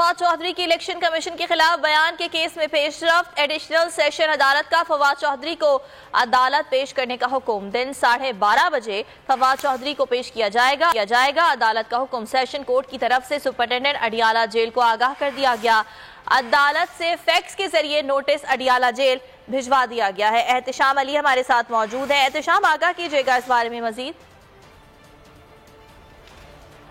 फवाद चौधरी की election commission के खिलाफ बयान के केस में पेशरफ्त। एडिशनल सेशन अदालत का फवाद चौधरी को अदालत पेश करने का हुक्म। दिन 12:30 बजे फवाद चौधरी को पेश किया जाएगा। अदालत का हुक्म। सेशन कोर्ट की तरफ से सुपरिटेंडेंट अडियाला जेल को आगाह कर दिया गया। अदालत से फैक्स के जरिए नोटिस अडियाला जेल भिजवा दिया गया है। एहतशाम अली हमारे साथ मौजूद है। एहतशाम, आगाह कीजिएगा इस बारे में मजीद।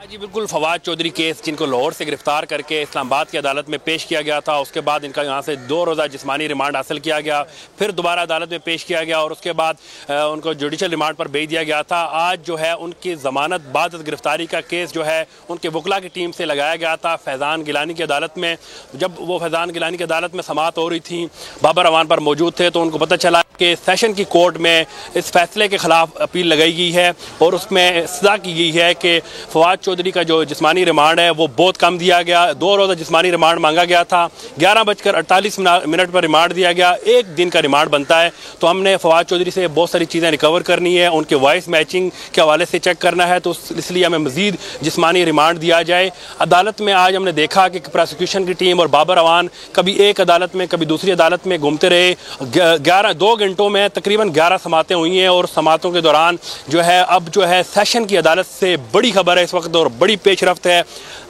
जी बिल्कुल, फवाद चौधरी केस जिनको लाहौर से गिरफ्तार करके इस्लामाबाद की अदालत में पेश किया गया था, उसके बाद इनका यहाँ से 2 रोज़ा जिस्मानी रिमांड हासिल किया गया, फिर दोबारा अदालत में पेश किया गया और उसके बाद उनको जुडिशल रिमांड पर भेज दिया गया था। आज जो है उनकी ज़मानत बाद गिरफ्तारी का केस जो है उनके वकला की टीम से लगाया गया था फैज़ान गिलानी की अदालत में। जब वो फैज़ान गिलानी की अदालत में समाअत हो रही थी, बाबर अवान पर मौजूद थे, तो उनको पता चला कि सेशन की कोर्ट में इस फैसले के खिलाफ अपील लगाई गई है और उसमें सजा की गई है कि फवाद चौधरी का जो जिस्मानी रिमांड है वो बहुत कम दिया गया। 2 रोज़ा जिस्मानी रिमांड मांगा गया था, 11:48 पर रिमांड दिया गया। 1 दिन का रिमांड बनता है। तो हमने फवाद चौधरी से बहुत सारी चीज़ें रिकवर करनी है, उनके वॉइस मैचिंग के हवाले से चेक करना है, तो इसलिए हमें मज़ीद जिस्मानी रिमांड दिया जाए। अदालत में आज हमने देखा कि प्रोसिक्यूशन की टीम और बाबर अवान कभी एक अदालत में कभी दूसरी अदालत में घूमते रहे। 2 घंटों में तकरीबन 11 समातें हुई हैं और समातों के दौरान जो है अब जो है सेशन की अदालत से बड़ी खबर है इस वक्त और बड़ी पेशरफ्त है।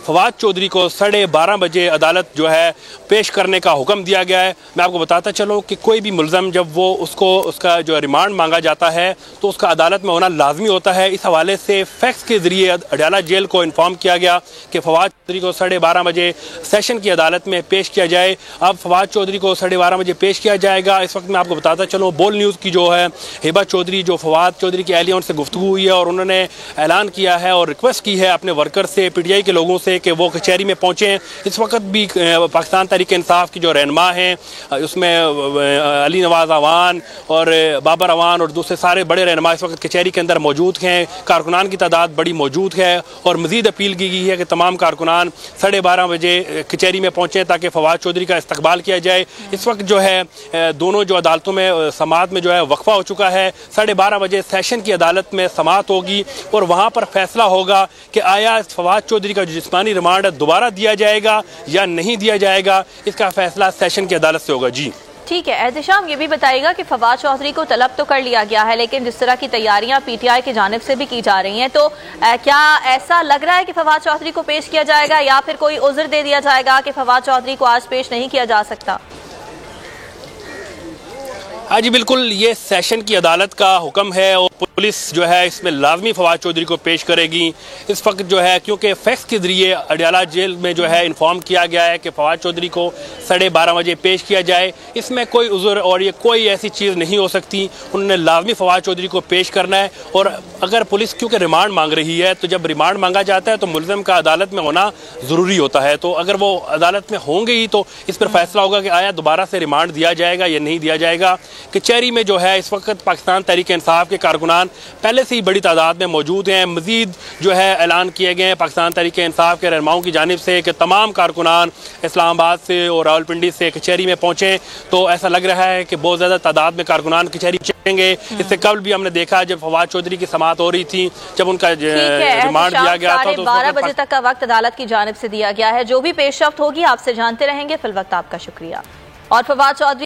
फवाद चौधरी को 12:30 बजे अदालत जो है पेश करने का हुक्म दिया गया है। मैं आपको बताता चलूँ कि कोई भी मुलज़म जब वो उसका जो रिमांड मांगा जाता है तो उसका अदालत में होना लाजमी होता है। इस हवाले से फैक्स के ज़रिए अडियाला जेल को इन्फॉर्म किया गया कि फवाद चौधरी को 12:30 बजे सेशन की अदालत में पेश किया जाए। अब फवाद चौधरी को 12:30 बजे पेश किया जाएगा। इस वक्त मैं आपको बताता चलूँ, बोल न्यूज़ की जो है हिबा चौधरी जो फवाद चौधरी की एहलिया उनसे गुफ्तगू हुई है और उन्होंने ऐलान किया है और रिक्वेस्ट की है अपने वर्कर से, PTI के लोगों से कि वो कचहरी में पहुंचे। इस वक्त भी पाकिस्तान तहरीक इंसाफ की जो रहनुमा हैं उसमें अली नवाज अवान और बाबर अवान और दूसरे सारे बड़े रहनुमा इस वक्त कचहरी के अंदर मौजूद हैं। कारकुनान की तादाद बड़ी मौजूद है और मज़ीद अपील की गई है कि तमाम कारकुनान 12:30 बजे कचहरी में पहुँचें ताकि फवाद चौधरी का इस्तकबाल किया जाए। इस वक्त जो है दोनों जो अदालतों में समाअत में जो है वक्फा हो चुका है। 12:30 बजे सेशन की अदालत में समाअत होगी और वहाँ पर फैसला होगा कि आया फवाद चौधरी का जो जिस्मानी रिमांड दोबारा दिया जाएगा या नहीं दिया जाएगा। इसका फैसला सेशन की अदालत से होगा। जी ठीक है। एहतशाम, ये भी बताइएगा कि फवाद चौधरी को तलब तो कर लिया गया है, लेकिन जिस तरह की तैयारियां PTI की जानिब से भी की जा रही हैं, तो क्या ऐसा लग रहा है कि फवाद चौधरी को पेश किया जाएगा या फिर कोई उज़्र दे दिया जाएगा कि फवाद चौधरी को आज पेश नहीं किया जा सकता? हाँ जी बिल्कुल, ये सेशन की अदालत का हुक्म है और पुलिस जो है इसमें लाजमी फवाद चौधरी को पेश करेगी। इस वक्त जो है क्योंकि फैक्स के ज़रिए अडियाला जेल में जो है इन्फॉर्म किया गया है कि फवाद चौधरी को 12:30 बजे पेश किया जाए। इसमें कोई उज़्र और ये कोई ऐसी चीज़ नहीं हो सकती। उन्होंने लाजमी फवाद चौधरी को पेश करना है और अगर पुलिस क्योंकि रिमांड मांग रही है तो जब रिमांड मांगा जाता है तो मुलज़म का अदालत में होना ज़रूरी होता है। तो अगर वो अदालत में होंगे ही तो इस पर फैसला होगा कि आया दोबारा से रिमांड दिया जाएगा या नहीं दिया जाएगा। कचहरी में जो है इस वक्त पाकिस्तान तहरीक इंसाफ के कारकुनान पहले से ही बड़ी तादाद में मौजूद हैं। मज़ीद जो है ऐलान किए गए हैं पाकिस्तान तहरीक इंसाफ के रहनुमाओं की जानिब से कि तमाम कारकुनान इस्लामाबाद से और रावलपिंडी से कचहरी में पहुँचें। तो ऐसा लग रहा है कि बहुत ज़्यादा तादाद में कारकुनान कचहरी पहुंचेंगे। इससे कल भी हमने देखा जब फवाद चौधरी की समाअत हो रही थी, जब उनका रिमांड दिया गया था तो 12 बजे तक का वक्त अदालत की जानिब से दिया गया है। जो भी पेशरफ्त होगी आपसे जानते रहेंगे। फिल वक्त आपका शुक्रिया। और फवाद चौधरी